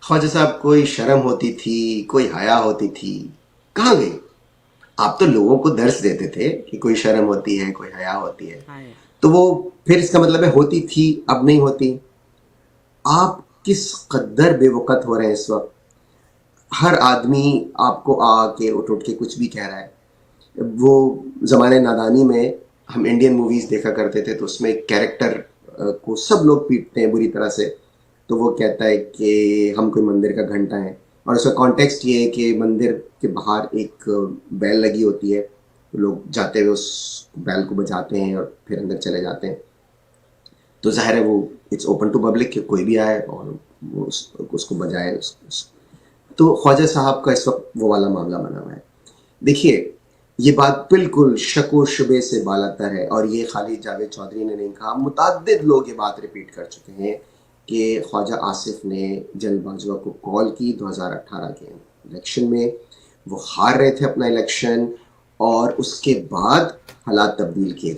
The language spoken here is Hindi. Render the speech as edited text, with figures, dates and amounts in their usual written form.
ख्वाजा साहब, कोई शर्म होती थी, कोई हया होती थी, कहाँ गई? आप तो लोगों को दर्श देते थे कि कोई शर्म होती है, कोई हया होती है। हाँ यार। तो वो फिर इसका मतलब है होती थी, अब नहीं होती। आप किस कद्दर बेवकत हो रहे हैं इस वक्त। हर आदमी आपको आके उठ उठ के कुछ भी कह रहा है। वो ज़माने नादानी में हम इंडियन मूवीज़ देखा करते थे, तो उसमें एक कैरेक्टर को सब लोग पीटते हैं बुरी तरह से। तो वो कहता है कि हम कोई मंदिर का घंटा है, और उसका कॉन्टेक्स्ट ये है कि मंदिर के बाहर एक बैल लगी होती है, तो लोग जाते हुए उस बैल को बजाते हैं और फिर अंदर चले जाते हैं। तो ज़ाहिर है वो इट्स ओपन टू पब्लिक कि कोई भी आए और वो उसको बजाए। तो ख्वाजा साहब का इस वक्त वो वाला मामला बना हुआ है। देखिए, ये बात बिल्कुल शक व शुबे से बालातर है, और ये खाली जावेद चौधरी ने नहीं कहा, मुतअद्दिद लोग ये बात रिपीट कर चुके हैं कि ख्वाजा आसिफ ने जनरल बाजवा को कॉल की 2018 के इलेक्शन में। वो हार रहे थे अपना इलेक्शन, और उसके बाद हालात तब्दील किए गए।